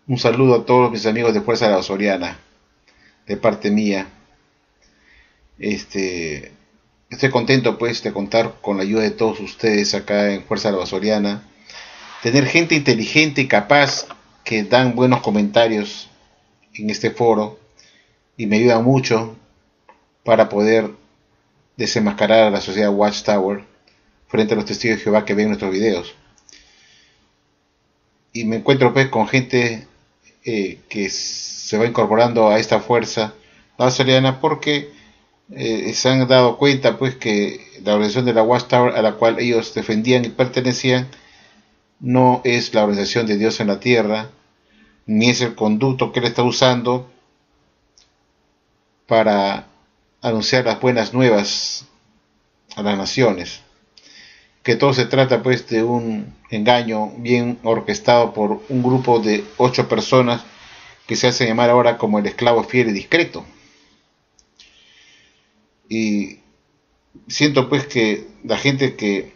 Un saludo a todos mis amigos de Fuerza La Soriana, de parte mía. Estoy contento pues de contar con la ayuda de todos ustedes acá en Fuerza La Soriana. Tener gente inteligente y capaz que dan buenos comentarios en este foro y me ayuda mucho para poder desenmascarar a la sociedad Watchtower frente a los testigos de Jehová que ven nuestros videos. Y me encuentro pues con gente que se va incorporando a esta fuerza la soriana porque se han dado cuenta pues que la organización de la Watchtower a la cual ellos defendían y pertenecían no es la organización de Dios en la tierra, ni es el conducto que él está usando para anunciar las buenas nuevas a las naciones. Que todo se trata pues de un engaño bien orquestado por un grupo de 8 personas que se hace llamar ahora como el esclavo fiel y discreto. Y siento pues que la gente que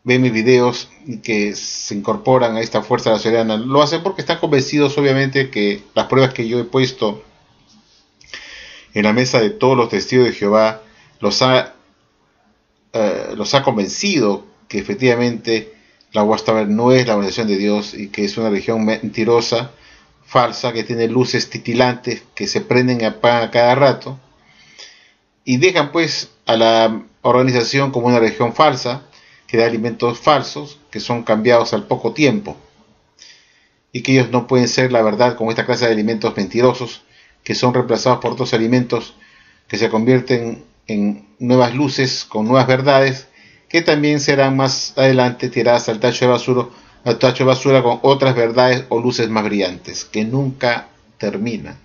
ve mis videos y que se incorporan a esta fuerza soriana lo hacen porque están convencidos obviamente que las pruebas que yo he puesto en la mesa de todos los testigos de Jehová los ha convencido que efectivamente la Watchtower no es la organización de Dios y que es una religión mentirosa, falsa, que tiene luces titilantes que se prenden y apagan a cada rato, y dejan pues a la organización como una religión falsa que da alimentos falsos que son cambiados al poco tiempo, y que ellos no pueden ser la verdad con esta clase de alimentos mentirosos que son reemplazados por otros alimentos que se convierten en nuevas luces con nuevas verdades que también serán más adelante tiradas al tacho de basura con otras verdades o luces más brillantes que nunca terminan.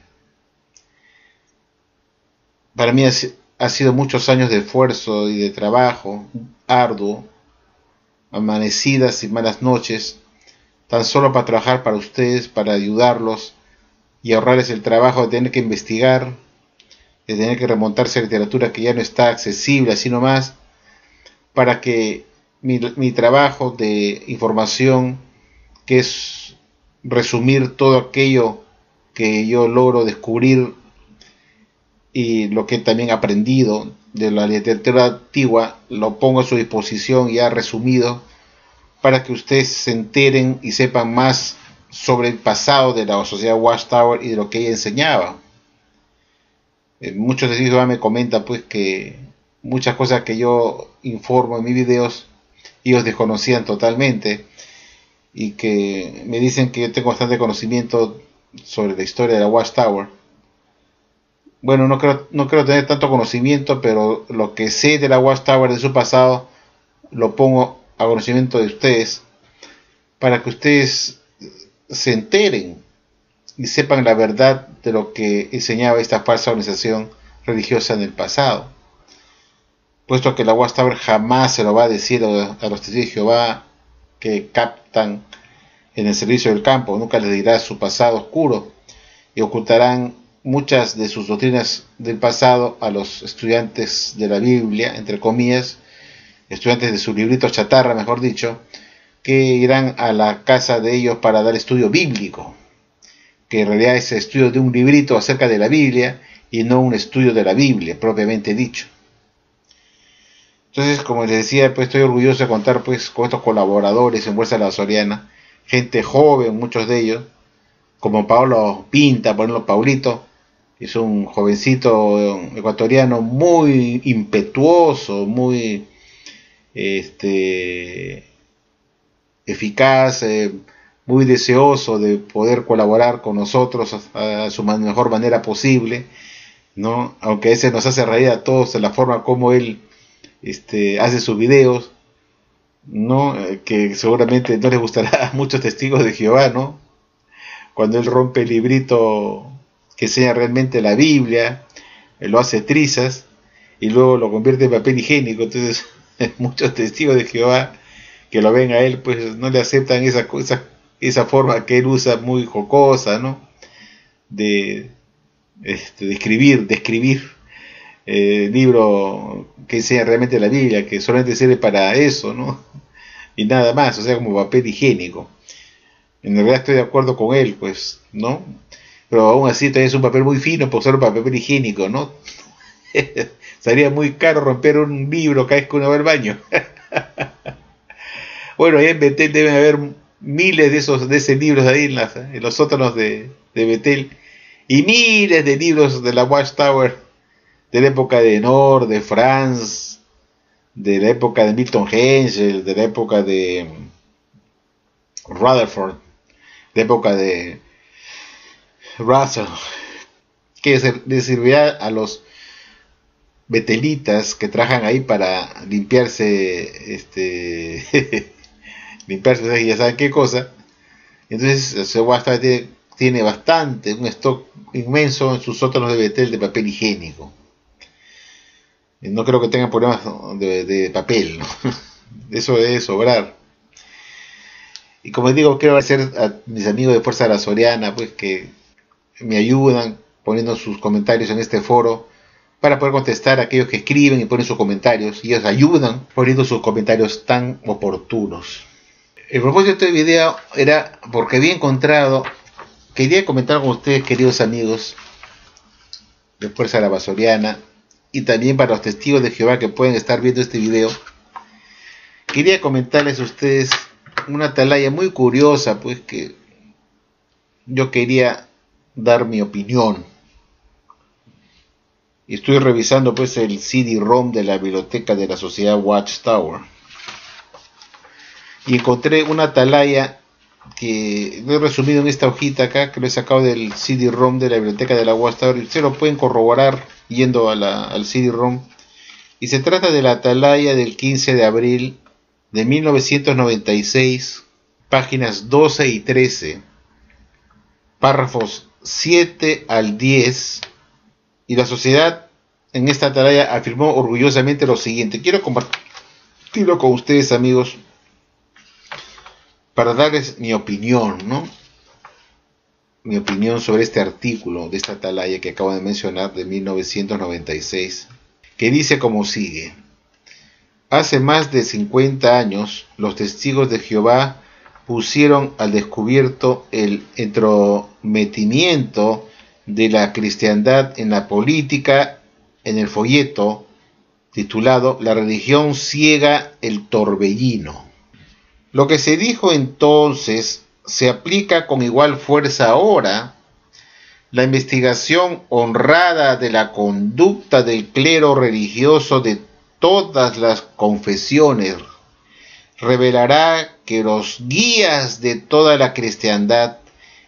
Para mí ha sido muchos años de esfuerzo y de trabajo arduo, amanecidas y malas noches, tan solo para trabajar para ustedes, para ayudarlos y ahorrarles el trabajo de tener que investigar, de tener que remontarse a literatura que ya no está accesible así nomás, para que mi trabajo de información, que es resumir todo aquello que yo logro descubrir y lo que también he aprendido de la literatura antigua, lo pongo a su disposición ya resumido para que ustedes se enteren y sepan más sobre el pasado de la sociedad Watchtower y de lo que ella enseñaba. Muchos de ellos me comentan pues que muchas cosas que yo informo en mis videos ellos desconocían totalmente y que me dicen que yo tengo bastante conocimiento sobre la historia de la Watchtower. Bueno, no creo tener tanto conocimiento, pero lo que sé de la Watchtower de su pasado lo pongo a conocimiento de ustedes para que ustedes se enteren y sepan la verdad de lo que enseñaba esta falsa organización religiosa en el pasado. Puesto que la Watchtower jamás se lo va a decir a los testigos de Jehová que captan en el servicio del campo, nunca les dirá su pasado oscuro y ocultarán muchas de sus doctrinas del pasado a los estudiantes de la Biblia, entre comillas, estudiantes de su librito chatarra, mejor dicho, que irán a la casa de ellos para dar estudio bíblico, que en realidad es estudio de un librito acerca de la Biblia y no un estudio de la Biblia propiamente dicho. Entonces, como les decía, pues estoy orgulloso de contar pues con estos colaboradores en Fuerza La Soriana, gente joven, muchos de ellos, como Pablo Pinta, por ejemplo, Paulito, es un jovencito ecuatoriano muy impetuoso, muy eficaz, muy deseoso de poder colaborar con nosotros a su mejor manera posible, ¿no? Aunque ese nos hace reír a todos de la forma como él hace sus videos, ¿no? Que seguramente no les gustará a muchos testigos de Jehová, ¿no? Cuando él rompe el librito que enseña realmente la Biblia, lo hace trizas y luego lo convierte en papel higiénico. Entonces, muchos testigos de Jehová que lo ven a él, pues no le aceptan esa forma que él usa muy jocosa, ¿no? De, de escribir libro que enseña realmente la Biblia, que solamente sirve para eso, ¿no? Y nada más, o sea, como papel higiénico. En realidad estoy de acuerdo con él, pues, ¿no? Pero aún así también es un papel muy fino por ser un papel higiénico, ¿no? Sería muy caro romper un libro cada vez que uno va al baño. Bueno, ahí en Betel deben haber miles de ese libros ahí en los sótanos de Betel. Y miles de libros de la Watchtower, de la época de Nord, de Franz, de la época de Milton Hengel, de la época de Rutherford, de la época de Russell, que le servirá a los betelitas que trabajan ahí para limpiarse, limpiarse, ya saben qué cosa. Entonces se tiene bastante, un stock inmenso en sus sótanos de Betel de papel higiénico. No creo que tengan problemas de papel, ¿no? Eso debe sobrar. Y como digo, quiero agradecer a mis amigos de Fuerza de la Soriana, pues que me ayudan poniendo sus comentarios en este foro para poder contestar a aquellos que escriben y ponen sus comentarios, y ellos ayudan poniendo sus comentarios tan oportunos. El propósito de este video era porque había encontrado, quería comentar con ustedes, queridos amigos de Fuerza de la Soriana, y también para los testigos de Jehová que pueden estar viendo este video, quería comentarles a ustedes una atalaya muy curiosa, pues que yo quería dar mi opinión. Y estoy revisando pues el CD-ROM de la biblioteca de la Sociedad Watchtower. Y encontré una atalaya que lo he resumido en esta hojita acá, que lo he sacado del CD-ROM de la biblioteca de la Watchtower. Y se lo pueden corroborar yendo al CD-ROM. Y se trata de la atalaya del 15 de abril de 1996, páginas 12 y 13, párrafos 7 al 10, y la sociedad en esta atalaya afirmó orgullosamente lo siguiente. Quiero compartirlo con ustedes, amigos, para darles mi opinión, ¿no? Mi opinión sobre este artículo de esta atalaya que acabo de mencionar de 1996, que dice como sigue. Hace más de 50 años, los testigos de Jehová pusieron al descubierto el entrometimiento de la cristiandad en la política en el folleto titulado La religión ciega el torbellino. Lo que se dijo entonces se aplica con igual fuerza ahora. La investigación honrada de la conducta del clero religioso de todas las confesiones revelará que los guías de toda la cristiandad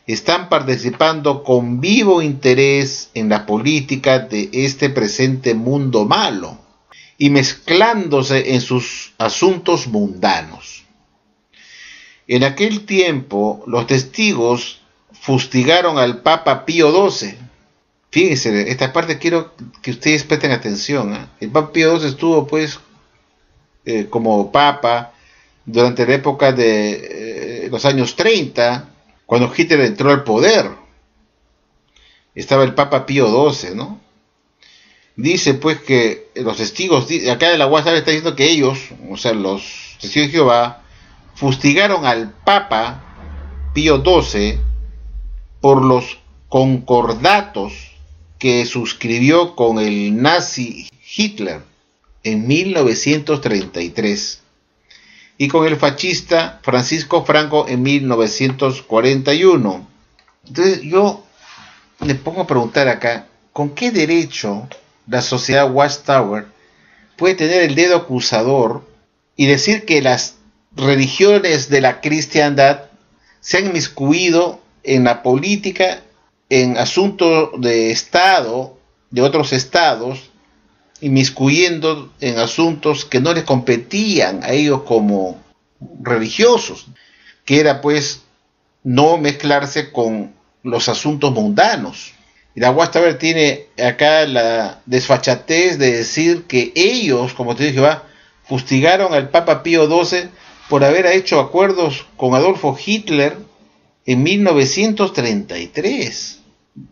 están participando con vivo interés en la política de este presente mundo malo y mezclándose en sus asuntos mundanos. En aquel tiempo, los testigos fustigaron al Papa Pío XII. Fíjense, esta parte quiero que ustedes presten atención, ¿eh? El Papa Pío XII estuvo pues como Papa durante la época de los años 30, cuando Hitler entró al poder. Estaba el Papa Pío XII, ¿no? Dice pues que los testigos, acá de la Watchtower está diciendo que ellos, o sea, los testigos de Jehová, fustigaron al Papa Pío XII por los concordatos que suscribió con el nazi Hitler en 1933 y con el fascista Francisco Franco en 1941. Entonces yo me pongo a preguntar acá, ¿con qué derecho la sociedad Watchtower puede tener el dedo acusador y decir que las religiones de la cristiandad se han inmiscuido en la política, en asuntos de Estado, de otros estados, inmiscuyendo en asuntos que no les competían a ellos como religiosos, que era pues no mezclarse con los asuntos mundanos? Y la Watchtower tiene acá la desfachatez de decir que ellos, como te dije, fustigaron al Papa Pío XII por haber hecho acuerdos con Adolfo Hitler en 1933.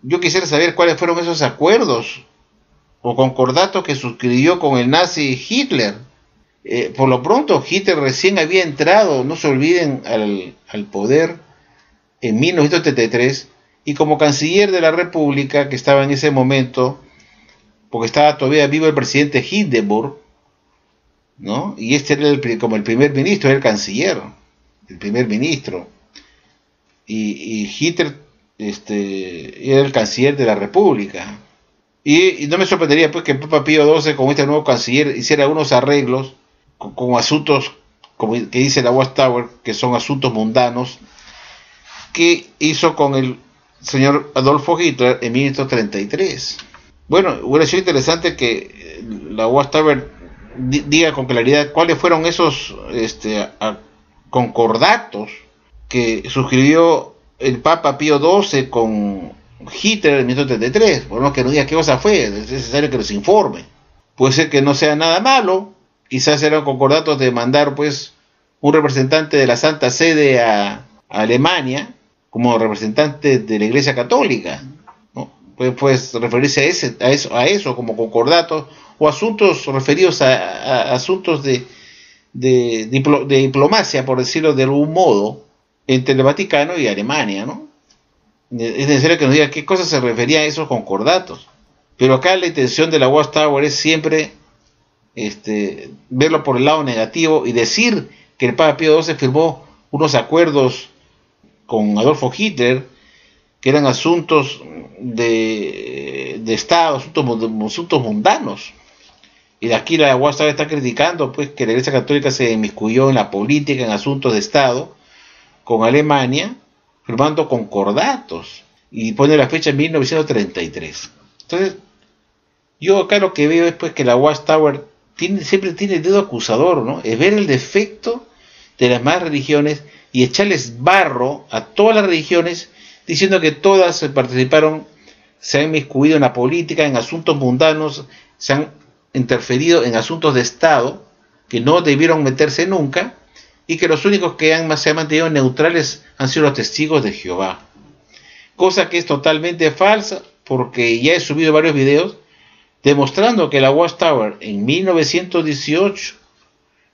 Yo quisiera saber cuáles fueron esos acuerdos o concordatos que suscribió con el nazi Hitler. Por lo pronto, Hitler recién había entrado, no se olviden, al poder en 1933 y como canciller de la República, que estaba en ese momento, porque estaba todavía vivo el presidente Hindenburg, ¿no? Y este era como el primer ministro, era el canciller, el primer ministro. Y Hitler era el canciller de la República. Y no me sorprendería pues que el Papa Pío XII, como este nuevo canciller, hiciera unos arreglos con asuntos, como que dice la Watchtower, que son asuntos mundanos, que hizo con el señor Adolfo Hitler en 1933. Bueno, hubiera sido interesante que la Watchtower diga con claridad cuáles fueron esos concordatos que suscribió el Papa Pío XII con Hitler en 1933. Bueno, que no diga qué cosa fue, es necesario que nos informe. Puede ser que no sea nada malo, quizás eran concordatos de mandar pues un representante de la Santa Sede a Alemania como representante de la Iglesia Católica, ¿no? Pues referirse a eso como concordatos o asuntos referidos a asuntos de diplomacia, por decirlo de algún modo, entre el Vaticano y Alemania, ¿no? Es necesario que nos diga qué cosas se referían a esos concordatos. Pero acá la intención de la Watchtower es siempre verlo por el lado negativo y decir que el Papa Pío XII firmó unos acuerdos con Adolfo Hitler que eran asuntos de Estado, asuntos mundanos. Y de aquí la Watchtower está criticando pues que la Iglesia Católica se inmiscuyó en la política, en asuntos de Estado con Alemania, firmando concordatos, y pone la fecha en 1933. Entonces, yo acá lo que veo es pues que la Watchtower siempre tiene el dedo acusador, ¿no? Es ver el defecto de las demás religiones y echarles barro a todas las religiones, diciendo que todas participaron, se han inmiscuido en la política, en asuntos mundanos, se han interferido en asuntos de Estado que no debieron meterse nunca, y que los únicos que se han mantenido neutrales han sido los testigos de Jehová. Cosa que es totalmente falsa, porque ya he subido varios videos demostrando que la Watchtower en 1918,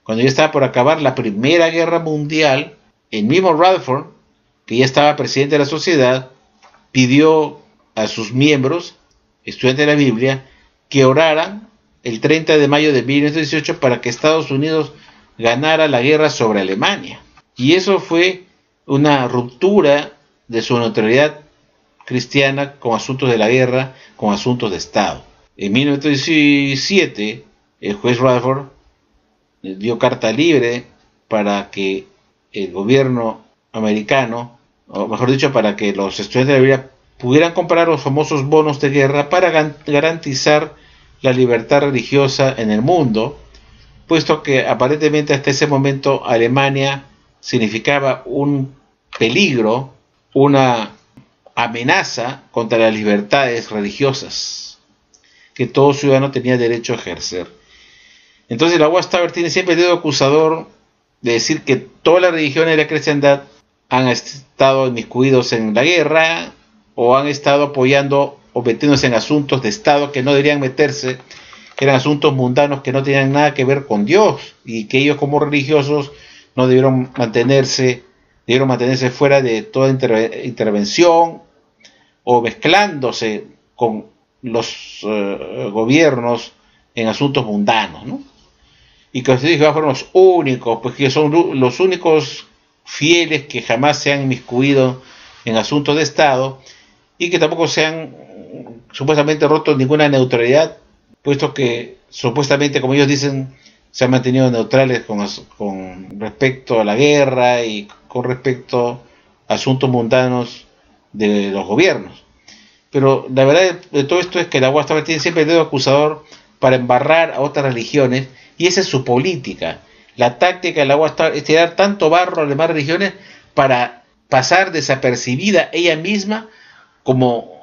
cuando ya estaba por acabar la Primera Guerra Mundial, el mismo Rutherford, que ya estaba presidente de la sociedad, pidió a sus miembros, estudiantes de la Biblia, que oraran el 30 de mayo de 1918 para que Estados Unidos ganara la guerra sobre Alemania. Y eso fue una ruptura de su neutralidad cristiana con asuntos de la guerra, con asuntos de Estado. En 1917, el juez Rutherford dio carta libre para que el gobierno americano, o mejor dicho, para que los estudiantes de la Biblia pudieran comprar los famosos bonos de guerra para garantizar la libertad religiosa en el mundo, puesto que aparentemente hasta ese momento Alemania significaba un peligro, una amenaza contra las libertades religiosas que todo ciudadano tenía derecho a ejercer. Entonces la Watchtower tiene siempre el dedo acusador de decir que todas las religiones de la cristiandad han estado inmiscuidos en la guerra o han estado apoyando o metiéndose en asuntos de Estado que no deberían meterse, eran asuntos mundanos que no tenían nada que ver con Dios, y que ellos como religiosos no debieron mantenerse fuera de toda intervención o mezclándose con los gobiernos en asuntos mundanos, ¿no? Y que ustedes fueron los únicos, pues que son los únicos fieles que jamás se han inmiscuido en asuntos de Estado, y que tampoco se han supuestamente roto ninguna neutralidad, puesto que supuestamente, como ellos dicen, se han mantenido neutrales con respecto a la guerra y con respecto a asuntos mundanos de los gobiernos. Pero la verdad de todo esto es que la Watchtower tiene siempre el dedo acusador para embarrar a otras religiones, y esa es su política. La táctica de la Watchtower es tirar tanto barro a las demás religiones para pasar desapercibida ella misma como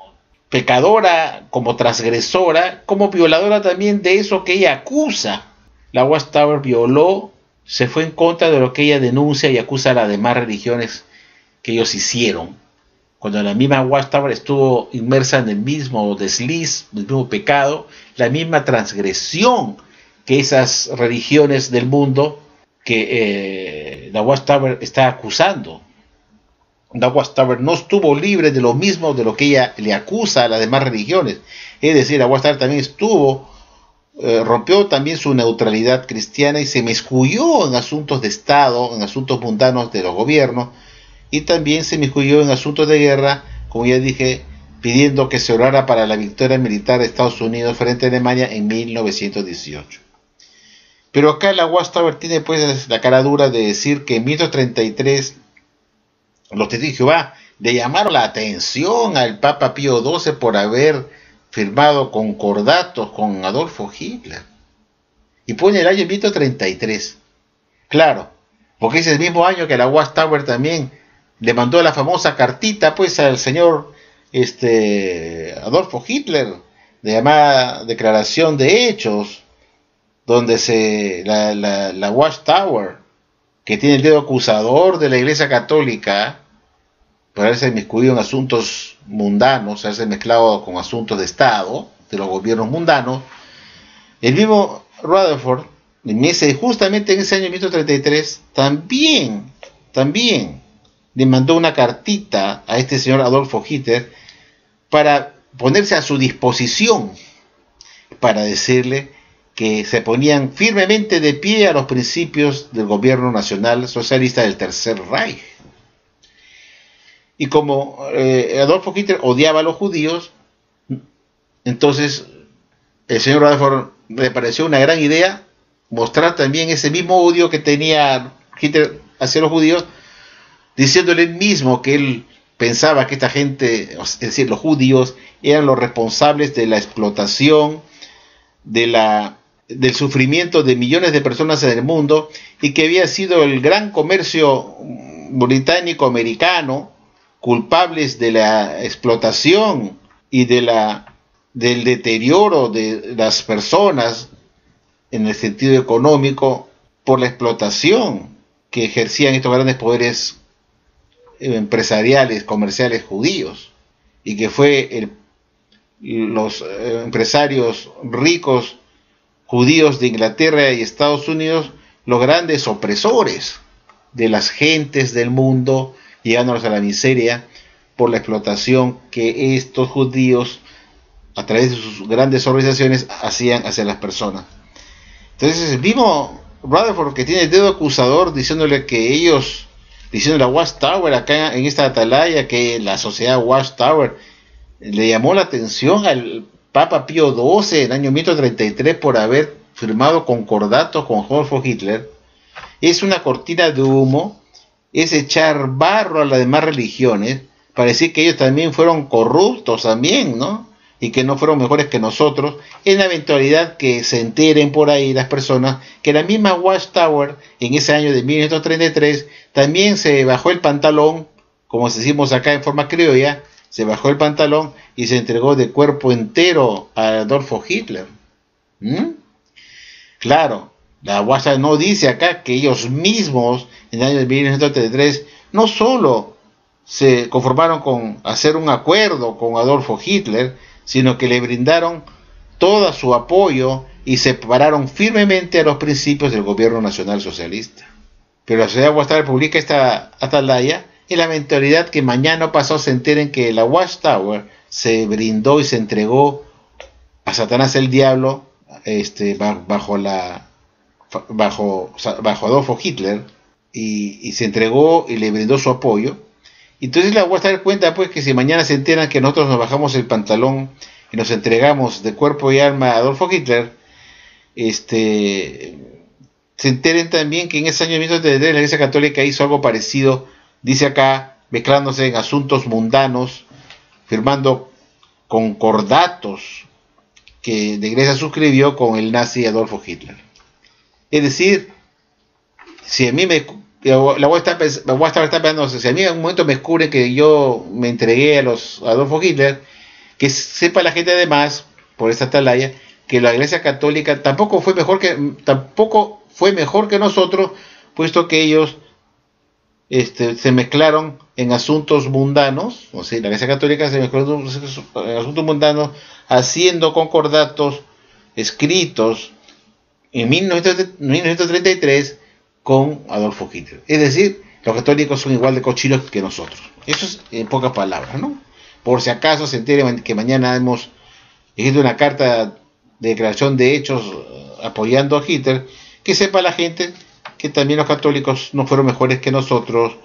pecadora, como transgresora, como violadora también de eso que ella acusa. La Watchtower violó, se fue en contra de lo que ella denuncia y acusa a las demás religiones que ellos hicieron, cuando la misma Watchtower estuvo inmersa en el mismo desliz, el mismo pecado, la misma transgresión que esas religiones del mundo que la Watchtower está acusando. la Watchtower no estuvo libre de lo mismo de lo que ella le acusa a las demás religiones. Es decir, la Watchtower también rompió también su neutralidad cristiana y se mezcló en asuntos de Estado, en asuntos mundanos de los gobiernos, y también se mezcló en asuntos de guerra, como ya dije, pidiendo que se orara para la victoria militar de Estados Unidos frente a Alemania en 1918. Pero acá la Watchtower tiene pues la cara dura de decir que en 1933 los testigos de Jehová le llamaron la atención al Papa Pío XII por haber firmado concordatos con Adolfo Hitler. Y pone el año 1933. Claro, porque es el mismo año que la Watchtower también le mandó la famosa cartita pues al señor Adolfo Hitler, de llamada Declaración de Hechos, donde la Watchtower, que tiene el dedo acusador de la Iglesia Católica por haberse inmiscuido en asuntos mundanos, haberse mezclado con asuntos de Estado, de los gobiernos mundanos, el mismo Rutherford, justamente en ese año 1933, también le mandó una cartita a este señor Adolfo Hitler para ponerse a su disposición, para decirle que se ponían firmemente de pie a los principios del gobierno nacional socialista del Tercer Reich. Y como Adolfo Hitler odiaba a los judíos, entonces el señor Rutherford le pareció una gran idea mostrar también ese mismo odio que tenía Hitler hacia los judíos, diciéndole él mismo que él pensaba que esta gente, es decir, los judíos, eran los responsables de la explotación, del sufrimiento de millones de personas en el mundo, y que había sido el gran comercio británico-americano culpables de la explotación y del deterioro de las personas en el sentido económico por la explotación que ejercían estos grandes poderes empresariales, comerciales judíos, y que fue los empresarios ricos judíos de Inglaterra y Estados Unidos los grandes opresores de las gentes del mundo, llevándolos a la miseria por la explotación que estos judíos, a través de sus grandes organizaciones, hacían hacia las personas. Entonces el mismo Rutherford, que tiene el dedo acusador diciéndole a Watchtower acá en esta atalaya, que la sociedad Watchtower le llamó la atención al Papa Pío XII en el año 1933 por haber firmado concordatos con Adolfo Hitler, es una cortina de humo, es echar barro a las demás religiones para decir que ellos también fueron corruptos también, ¿no? Y que no fueron mejores que nosotros, en la eventualidad que se enteren por ahí las personas que la misma Watchtower en ese año de 1933 también se bajó el pantalón, como decimos acá en forma criolla, se bajó el pantalón y se entregó de cuerpo entero a Adolfo Hitler. Claro, la Watchtower no dice acá que ellos mismos en el año de 1933 no solo se conformaron con hacer un acuerdo con Adolfo Hitler, sino que le brindaron todo su apoyo y se pararon firmemente a los principios del gobierno nacional socialista. Pero la sociedad Watchtower publica esta atalaya en la eventualidad que mañana o pasado se enteren que la Watchtower se brindó y se entregó a Satanás el diablo bajo Adolfo Hitler, y se entregó y le brindó su apoyo. Entonces la Watchtower cuenta pues que si mañana se enteran que nosotros nos bajamos el pantalón y nos entregamos de cuerpo y alma a Adolfo Hitler, se enteren también que en ese año 1933 la Iglesia Católica hizo algo parecido, dice acá, mezclándose en asuntos mundanos, firmando concordatos que la Iglesia suscribió con el nazi Adolfo Hitler. Es decir, si a mí la voy a estar pensando, si a mí en un momento me descubre que yo me entregué a Adolfo Hitler, que sepa la gente además, por esta atalaya, que la Iglesia Católica tampoco fue mejor que nosotros, puesto que ellos se mezclaron en asuntos mundanos, o sea, la Iglesia Católica se mezcló en asuntos mundanos, haciendo concordatos escritos en 1933 con Adolfo Hitler. Es decir, los católicos son igual de cochinos que nosotros. Eso es en pocas palabras, ¿no? Por si acaso se enteren que mañana hemos escrito una carta de declaración de hechos apoyando a Hitler, que sepa la gente que también los católicos no fueron mejores que nosotros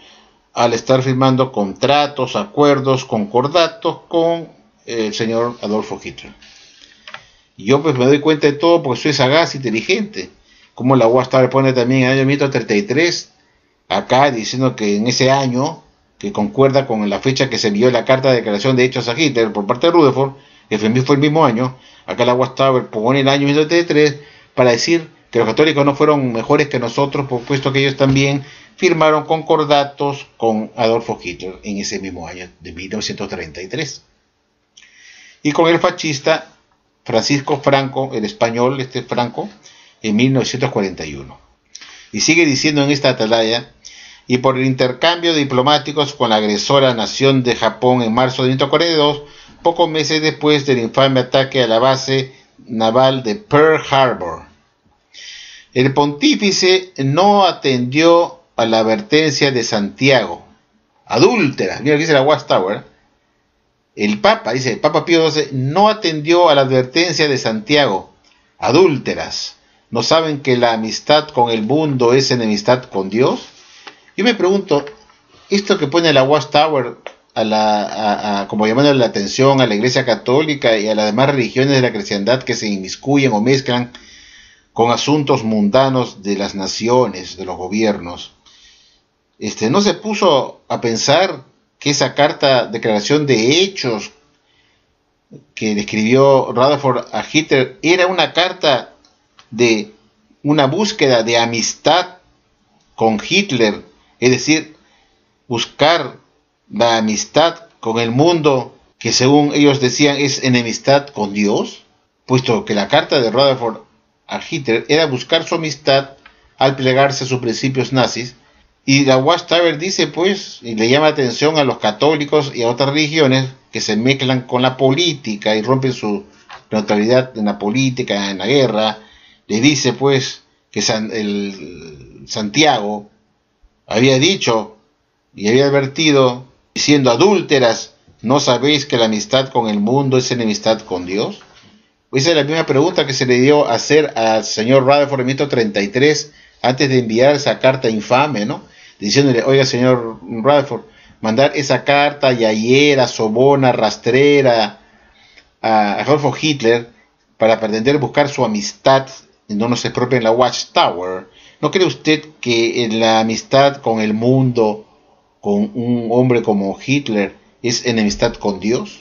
al estar firmando contratos, acuerdos, concordatos con el señor Adolfo Hitler. Y yo pues me doy cuenta de todo porque soy sagaz, inteligente. Como la Watchtower pone también en el año 1933, acá diciendo que en ese año, que concuerda con la fecha que se envió la carta de declaración de hechos a Hitler por parte de Rutherford, que fue el mismo año, acá la Watchtower pone el año 1933 para decir que los católicos no fueron mejores que nosotros, puesto que ellos también firmaron concordatos con Adolfo Hitler en ese mismo año de 1933. Y con el fascista Francisco Franco, el español Franco, en 1941. Y sigue diciendo en esta atalaya: y por el intercambio de diplomáticos con la agresora nación de Japón en marzo de 1942, pocos meses después del infame ataque a la base naval de Pearl Harbor. El pontífice no atendió a la advertencia de Santiago. Adúlteras, mira lo que dice la Watchtower. El Papa Pío XII, no atendió a la advertencia de Santiago. Adúlteras, ¿no saben que la amistad con el mundo es enemistad con Dios? Yo me pregunto, esto que pone la Watchtower como llamándole la atención a la Iglesia Católica y a las demás religiones de la cristiandad que se inmiscuyen o mezclan con asuntos mundanos de las naciones, de los gobiernos, ¿no se puso a pensar que esa carta, declaración de hechos que le escribió Rutherford a Hitler, era una carta de una búsqueda de amistad con Hitler? Es decir, buscar la amistad con el mundo que según ellos decían es enemistad con Dios, puesto que la carta de Rutherford a Hitler era buscar su amistad al plegarse a sus principios nazis. Y la Watchtower dice pues, y le llama atención a los católicos y a otras religiones que se mezclan con la política y rompen su neutralidad en la política, en la guerra. Le dice pues que Santiago había dicho y había advertido, diciendo: adúlteras, ¿no sabéis que la amistad con el mundo es enemistad con Dios? Esa es la misma pregunta que se le dio a hacer al señor Rutherford en 1933, antes de enviar esa carta infame, ¿no? Diciéndole: oiga, señor Rutherford, mandar esa carta yayera, sobona, rastrera a Adolfo Hitler para pretender buscar su amistad, no se propia en la Watchtower. ¿No cree usted que en la amistad con el mundo, con un hombre como Hitler, es enemistad con Dios?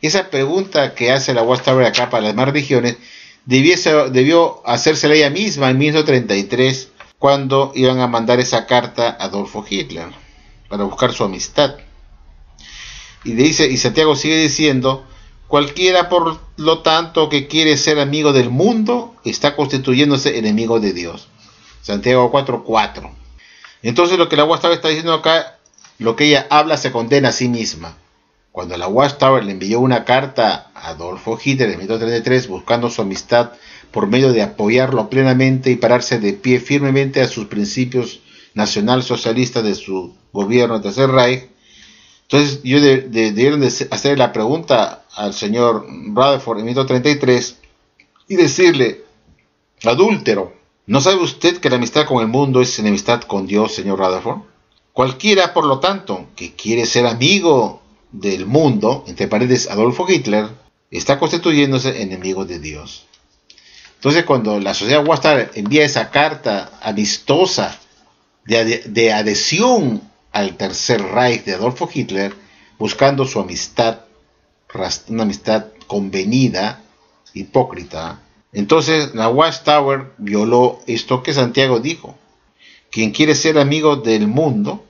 Esa pregunta que hace la Watchtower acá para las demás religiones debió hacérsela ella misma en 1933, cuando iban a mandar esa carta a Adolfo Hitler para buscar su amistad. Y Santiago sigue diciendo: cualquiera, por lo tanto, que quiere ser amigo del mundo está constituyéndose enemigo de Dios. Santiago 4:4. Entonces lo que la Watchtower está diciendo acá, lo que ella habla se condena a sí misma. Cuando la Watchtower le envió una carta a Adolfo Hitler en 1933 buscando su amistad por medio de apoyarlo plenamente y pararse de pie firmemente a sus principios nacionalsocialistas de su gobierno, el Tercer Reich, entonces yo debieron de hacer la pregunta al señor Rutherford en 1933 y decirle: adúltero, ¿no sabe usted que la amistad con el mundo es enemistad con Dios, señor Rutherford? Cualquiera, por lo tanto, que quiere ser amigo del mundo, entre paréntesis Adolfo Hitler, está constituyéndose enemigo de Dios. Entonces, cuando la sociedad Watchtower envía esa carta amistosa de adhesión al Tercer Reich de Adolfo Hitler, buscando su amistad, una amistad convenida, hipócrita, entonces la Watchtower violó esto que Santiago dijo: quien quiere ser amigo del mundo,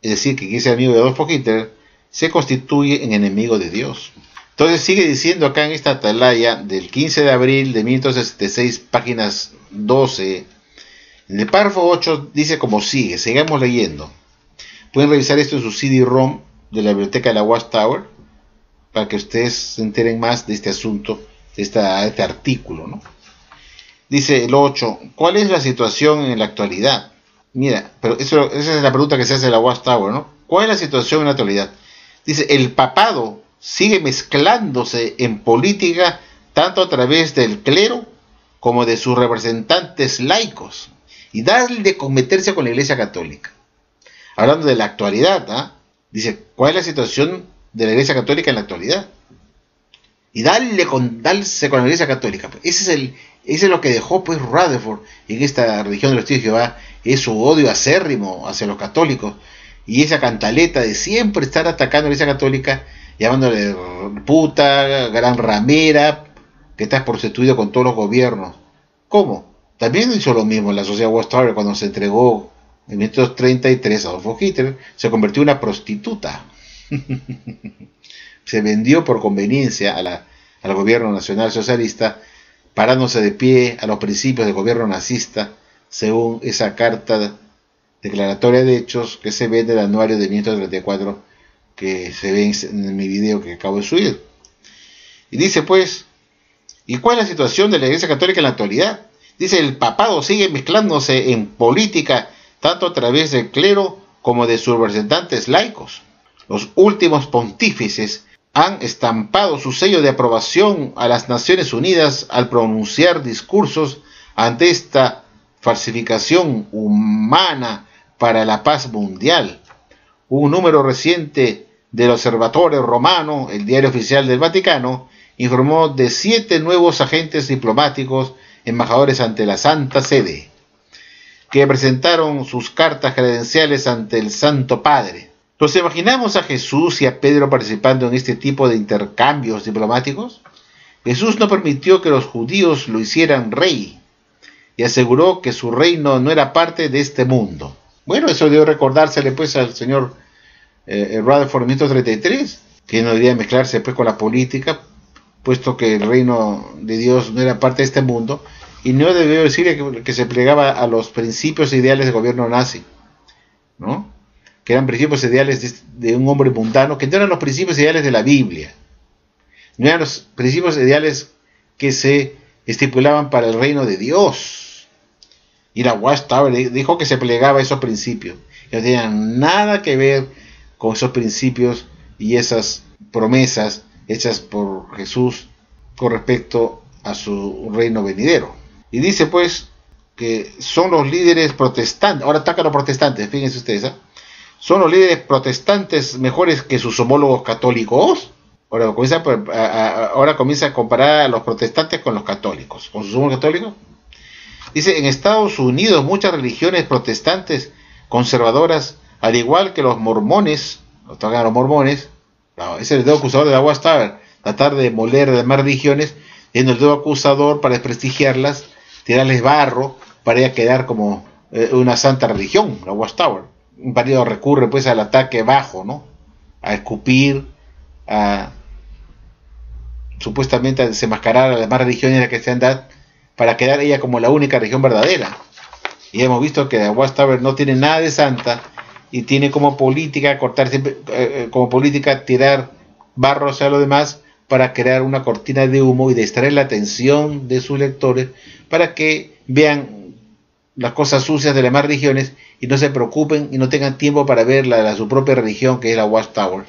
es decir, que quiere ser amigo de Adolfo Hitler, se constituye en enemigo de Dios. Entonces sigue diciendo acá en esta atalaya del 15 de abril de 1966, páginas 12, en el párrafo 8 dice como sigue, sigamos leyendo. Pueden revisar esto en su CD-ROM de la biblioteca de la Watchtower para que ustedes se enteren más de este asunto, de este artículo, ¿no? Dice el 8, ¿cuál es la situación en la actualidad? Mira, pero esa es la pregunta que se hace de la Watchtower, ¿no? ¿Cuál es la situación en la actualidad? Dice, el papado sigue mezclándose en política tanto a través del clero como de sus representantes laicos y darle con meterse con la Iglesia Católica. Hablando de la actualidad, ¿eh? Dice, ¿cuál es la situación de la Iglesia Católica en la actualidad? Y darse con la Iglesia Católica. Ese es lo que dejó pues Rutherford en esta religión de los testigos de Jehová, es su odio acérrimo hacia los católicos y esa cantaleta de siempre estar atacando a la Iglesia Católica, llamándole puta, gran ramera, que estás prostituido con todos los gobiernos. ¿Cómo? También hizo lo mismo en la sociedad Watchtower cuando se entregó en 1933 a Adolfo Hitler, se convirtió en una prostituta. Se vendió por conveniencia al gobierno nacional socialista, parándose de pie a los principios del gobierno nazista, según esa carta declaratoria de hechos que se ve en el anuario de 1934, que se ve en mi video que acabo de subir. Y dice pues, ¿y cuál es la situación de la Iglesia Católica en la actualidad? Dice, el papado sigue mezclándose en política, tanto a través del clero como de sus representantes laicos. Los últimos pontífices han estampado su sello de aprobación a las Naciones Unidas al pronunciar discursos ante esta falsificación humana para la paz mundial. Un número reciente del Observatorio Romano, el diario oficial del Vaticano, informó de 7 nuevos agentes diplomáticos, embajadores ante la Santa Sede, que presentaron sus cartas credenciales ante el Santo Padre. ¿Nos imaginamos a Jesús y a Pedro participando en este tipo de intercambios diplomáticos? Jesús no permitió que los judíos lo hicieran rey y aseguró que su reino no era parte de este mundo. Bueno, eso debe recordársele pues al señor Rutherford en 1933, que no debería mezclarse pues con la política, puesto que el reino de Dios no era parte de este mundo, y no debió decirle que se plegaba a los principios e ideales del gobierno nazi, ¿no? Que eran principios e ideales de un hombre mundano, que no eran los principios e ideales de la Biblia, no eran los principios e ideales que se estipulaban para el reino de Dios. Y la Watchtower dijo que se plegaba a esos principios, que no tenían nada que ver con esos principios y esas promesas hechas por Jesús con respecto a su reino venidero. Y dice pues que son los líderes protestantes, ahora atacan a los protestantes, fíjense ustedes, ¿eh? ¿Son los líderes protestantes mejores que sus homólogos católicos? Ahora comienza a comparar a los protestantes con los católicos, con sus homólogos católicos. Dice, en Estados Unidos muchas religiones protestantes conservadoras, al igual que los mormones, ese es el dedo acusador de la Watchtower, tratar de moler de demás religiones, siendo el dedo acusador para desprestigiarlas, tirarles barro, para ya quedar como una santa religión, la Watchtower. Un partido recurre pues al ataque bajo, ¿no? A escupir, supuestamente a desenmascarar a las demás religiones de la cristiandad, para quedar ella como la única religión verdadera. Y hemos visto que la Watchtower no tiene nada de santa y tiene como política tirar barro hacia lo demás para crear una cortina de humo y distraer la atención de sus lectores para que vean las cosas sucias de las demás religiones y no se preocupen y no tengan tiempo para ver la de su propia religión, que es la Watchtower.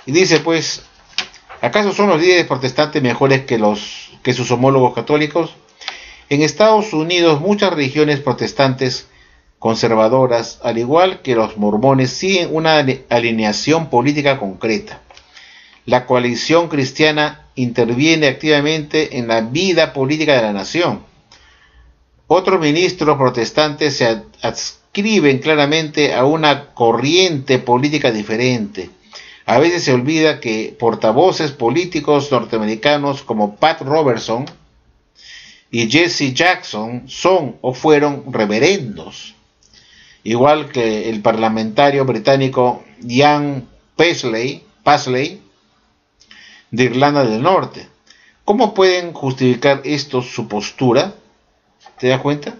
Y dice pues, ¿acaso son los líderes protestantes mejores que sus homólogos católicos? En Estados Unidos muchas religiones protestantes conservadoras, al igual que los mormones, siguen una alineación política concreta. La coalición cristiana interviene activamente en la vida política de la nación. Otros ministros protestantes se adscriben claramente a una corriente política diferente. A veces se olvida que portavoces políticos norteamericanos como Pat Robertson y Jesse Jackson son o fueron reverendos, igual que el parlamentario británico Ian Paisley de Irlanda del Norte. ¿Cómo pueden justificar esto su postura? ¿Te das cuenta?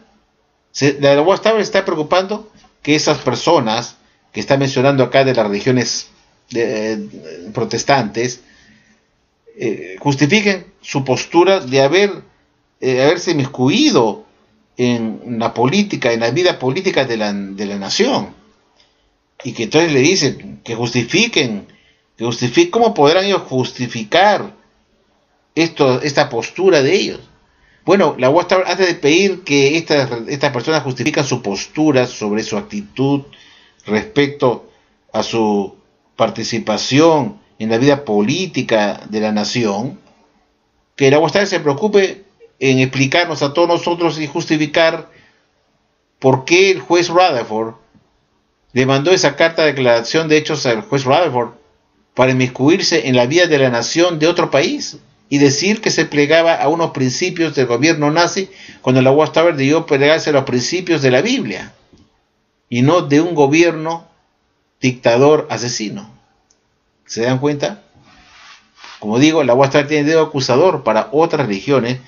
La Watchtower está preocupando que esas personas que está mencionando acá de las religiones protestantes justifiquen su postura de haberse inmiscuido en la política, en la vida política de la nación. Y que entonces le dicen que justifiquen, ¿cómo podrán ellos justificar esta postura de ellos? Bueno, la Watchtower, antes de pedir que estas personas justifiquen su postura sobre su actitud respecto a su participación en la vida política de la nación, que la Watchtower se preocupe en explicarnos a todos nosotros y justificar por qué el juez Rutherford le mandó esa carta de declaración de hechos al juez Rutherford para inmiscuirse en la vida de la nación de otro país y decir que se plegaba a unos principios del gobierno nazi, cuando la Watchtower debió plegarse a los principios de la Biblia y no de un gobierno dictador asesino. ¿Se dan cuenta? Como digo, la Watchtower tiene dedo acusador para otras religiones,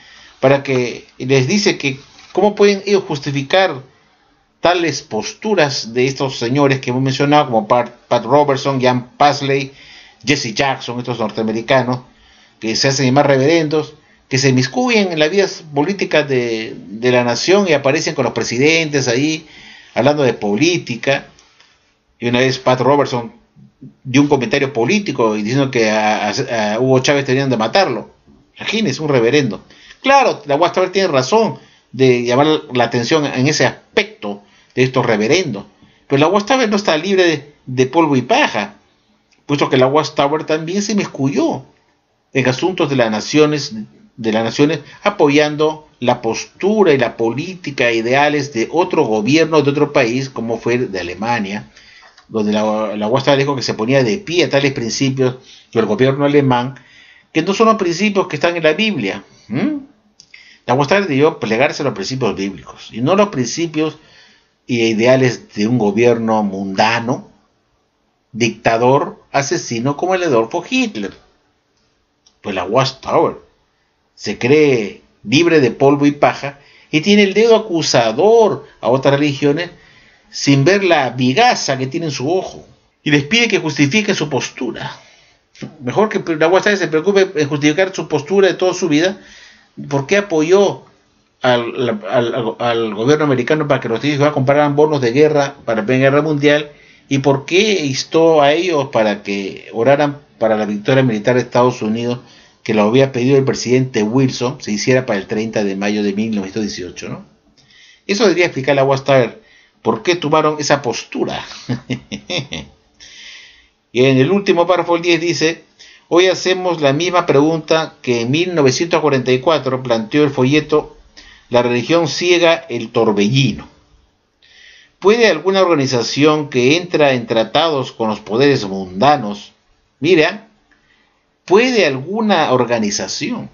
para que les dice que cómo pueden ellos justificar tales posturas de estos señores que hemos mencionado, como Pat Robertson, Jan Pasley, Jesse Jackson, estos norteamericanos, que se hacen llamar reverendos, que se inmiscuyen en la vida política de la nación y aparecen con los presidentes ahí, hablando de política. Y una vez Pat Robertson dio un comentario político y diciendo que a Hugo Chávez tenían de matarlo. Imagínense, un reverendo. Claro, la Watchtower tiene razón de llamar la atención en ese aspecto de estos reverendos, pero la Watchtower no está libre de polvo y paja, puesto que la Watchtower también se inmiscuyó en asuntos de las naciones, apoyando la postura y la política e ideales de otro gobierno de otro país, como fue de Alemania, donde la Watchtower dijo que se ponía de pie a tales principios del gobierno alemán, que no son los principios que están en la Biblia. La Watchtower debió plegarse a los principios bíblicos, y no los principios y ideales de un gobierno mundano, dictador, asesino como el de Adolfo Hitler. Pues la Watchtower se cree libre de polvo y paja y tiene el dedo acusador a otras religiones sin ver la vigaza que tiene en su ojo, y les pide que justifiquen su postura. Mejor que la Watchtower se preocupe en justificar su postura de toda su vida. ¿Por qué apoyó al gobierno americano para que los Estados Unidos compraran bonos de guerra para la Primera Guerra Mundial? ¿Y por qué instó a ellos para que oraran para la victoria militar de Estados Unidos, que lo había pedido el presidente Wilson, se hiciera para el 30 de mayo de 1918, ¿no? Eso debería explicar la Watchtower por qué tomaron esa postura. Y en el último párrafo, el 10, dice: hoy hacemos la misma pregunta que en 1944 planteó el folleto La religión ciega, el torbellino. ¿Puede alguna organización que entra en tratados con los poderes mundanos, mira, puede alguna organización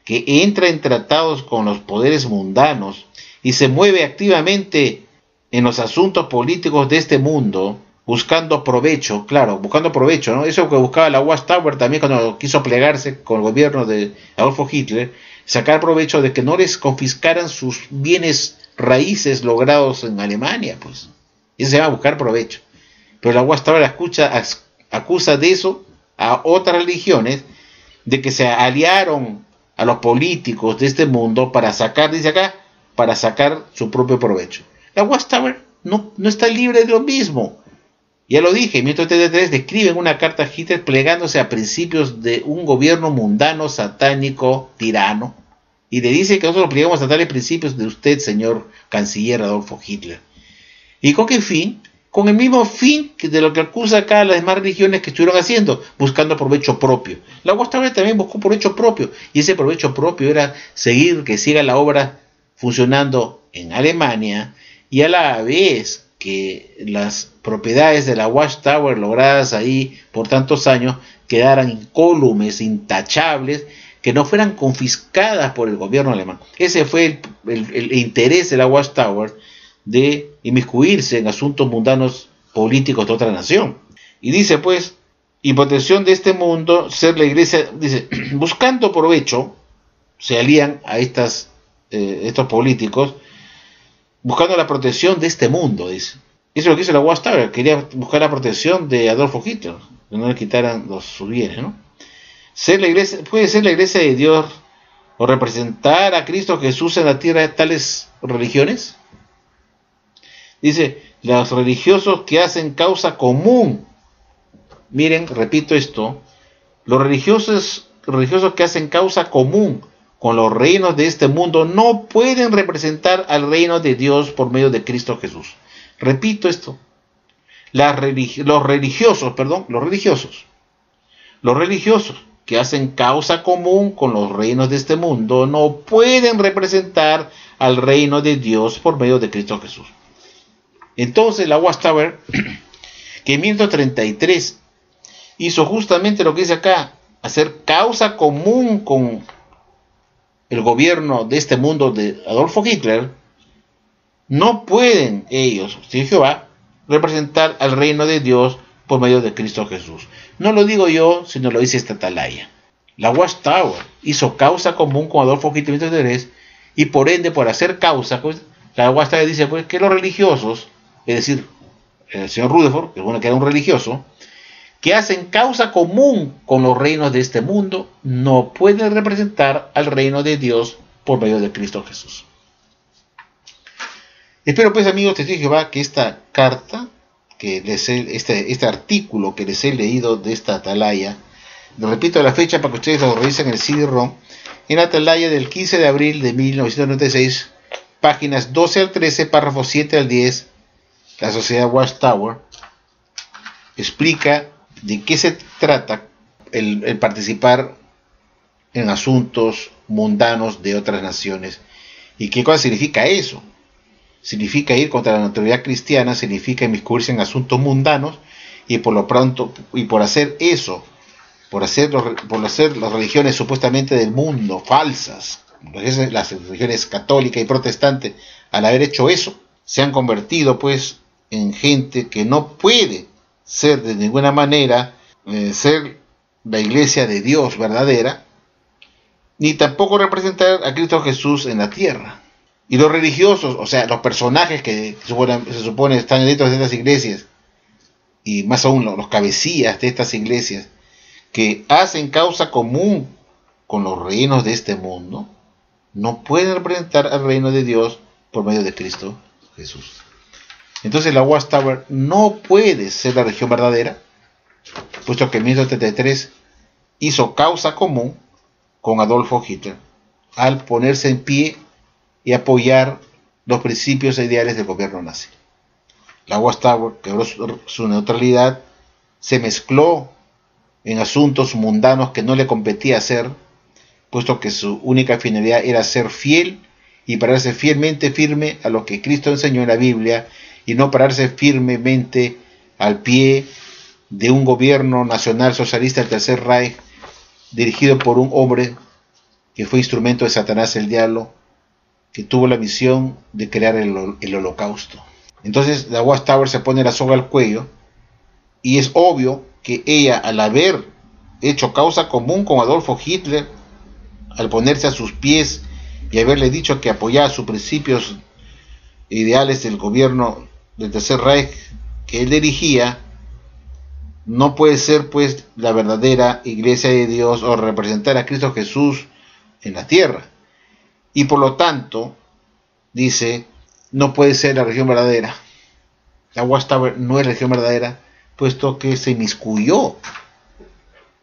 que entra en tratados con los poderes mundanos y se mueve activamente en los asuntos políticos de este mundo, buscando provecho, claro, buscando provecho, ¿no? Eso que buscaba la Watchtower también cuando quiso plegarse con el gobierno de Adolfo Hitler, sacar provecho de que no les confiscaran sus bienes raíces logrados en Alemania, pues. Eso se llama buscar provecho. Pero la Watchtower acusa de eso a otras religiones, de que se aliaron a los políticos de este mundo para sacar, dice acá, para sacar su propio provecho. La Watchtower no está libre de lo mismo. Ya lo dije, en 1933 describen una carta a Hitler plegándose a principios de un gobierno mundano, satánico, tirano, y le dice que nosotros plegamos a tales principios de usted, señor canciller Adolfo Hitler. ¿Y con qué fin? Con el mismo fin de lo que acusa acá a las demás religiones que estuvieron haciendo, buscando provecho propio. La Watchtower también buscó provecho propio, y ese provecho propio era que siga la obra funcionando en Alemania, y a la vez que las propiedades de la Watchtower logradas ahí por tantos años quedaran incólumes, intachables, que no fueran confiscadas por el gobierno alemán. Ese fue el interés de la Watchtower, de inmiscuirse en asuntos mundanos políticos de otra nación. Y dice pues, y protección de este mundo, ser la iglesia, dice, buscando provecho, se alían a estos políticos, buscando la protección de este mundo, dice. Eso es lo que hizo la Watchtower, quería buscar la protección de Adolfo Hitler, que no le quitaran sus bienes, ¿no? Puede ser la iglesia de Dios o representar a Cristo Jesús en la tierra de tales religiones? Dice, los religiosos que hacen causa común. Miren, repito esto, los religiosos que hacen causa común con los reinos de este mundo no pueden representar al reino de Dios por medio de Cristo Jesús. Repito esto, los religiosos que hacen causa común con los reinos de este mundo no pueden representar al reino de Dios por medio de Cristo Jesús. Entonces la Watchtower, que en 1933 hizo justamente lo que dice acá, hacer causa común con el gobierno de este mundo de Adolfo Hitler, no pueden ellos, si Jehová, representar al reino de Dios por medio de Cristo Jesús. No lo digo yo, sino lo dice esta atalaya. La Watchtower hizo causa común con Adolfo Hitler en 1933 y por ende, por hacer causa, pues, la Watchtower dice pues, que los religiosos, es decir, el señor Rutherford, que era un religioso, que hacen causa común con los reinos de este mundo, no pueden representar al reino de Dios por medio de Cristo Jesús. Espero pues, amigos testigos de Jehová, que esta carta, que este artículo que les he leído de esta atalaya, les repito la fecha para que ustedes lo revisen en el CD-ROM, en la atalaya del 15 de abril de 1996, páginas 12 al 13, párrafos 7 al 10, la Sociedad Watchtower explica de qué se trata el participar en asuntos mundanos de otras naciones y qué cosa significa eso. Significa ir contra la autoridad cristiana, significa inmiscuirse en asuntos mundanos y por lo pronto, y por hacer eso, por hacer las religiones supuestamente del mundo, falsas, las religiones católicas y protestantes, al haber hecho eso, se han convertido pues en gente que no puede ser de ninguna manera ser la iglesia de Dios verdadera, ni tampoco representar a Cristo Jesús en la tierra. Y los religiosos, o sea, los personajes que se supone están dentro de estas iglesias, y más aún los cabecillas de estas iglesias, que hacen causa común con los reinos de este mundo, no pueden representar al reino de Dios por medio de Cristo Jesús. Entonces la Watchtower no puede ser la religión verdadera, puesto que en 1933 hizo causa común con Adolfo Hitler al ponerse en pie y apoyar los principios e ideales del gobierno nazi. La Watchtower quebró su neutralidad, se mezcló en asuntos mundanos que no le competía hacer, puesto que su única finalidad era ser fiel y pararse fielmente firme a lo que Cristo enseñó en la Biblia, y no pararse firmemente al pie de un gobierno nacional socialista, el Tercer Reich, dirigido por un hombre que fue instrumento de Satanás, el diablo, que tuvo la misión de crear el holocausto. Entonces la Watchtower se pone la soga al cuello, y es obvio que ella, al haber hecho causa común con Adolfo Hitler, al ponerse a sus pies y haberle dicho que apoyaba sus principios e ideales del gobierno del Tercer Reich que él dirigía, no puede ser pues la verdadera iglesia de Dios o representar a Cristo Jesús en la tierra. Y por lo tanto, dice, no puede ser la religión verdadera. La Watchtower no es la religión verdadera, puesto que se inmiscuyó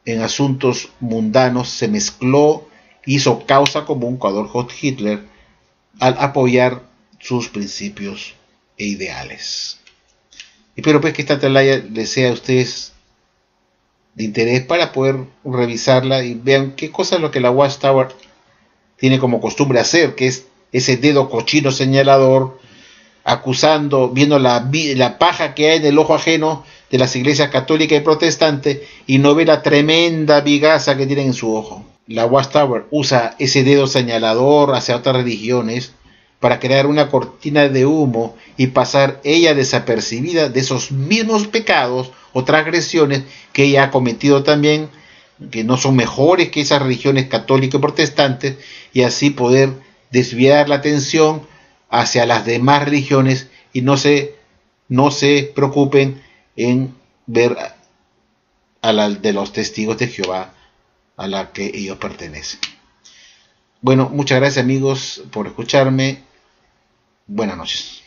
en asuntos mundanos, se mezcló, hizo causa común con Adolf Hitler al apoyar sus principios e ideales. Espero pues que esta atalaya les sea a ustedes de interés para poder revisarla y vean qué cosa es lo que la Watchtower tiene como costumbre hacer, que es ese dedo cochino señalador, acusando, viendo la paja que hay en el ojo ajeno de las iglesias católicas y protestantes, y no ve la tremenda vigaza que tienen en su ojo. La Watchtower usa ese dedo señalador hacia otras religiones para crear una cortina de humo y pasar ella desapercibida de esos mismos pecados o transgresiones que ella ha cometido también, que no son mejores que esas religiones católicas y protestantes, y así poder desviar la atención hacia las demás religiones y no se preocupen en ver a la de los testigos de Jehová a la que ellos pertenecen. Bueno, muchas gracias amigos por escucharme. Buenas noches.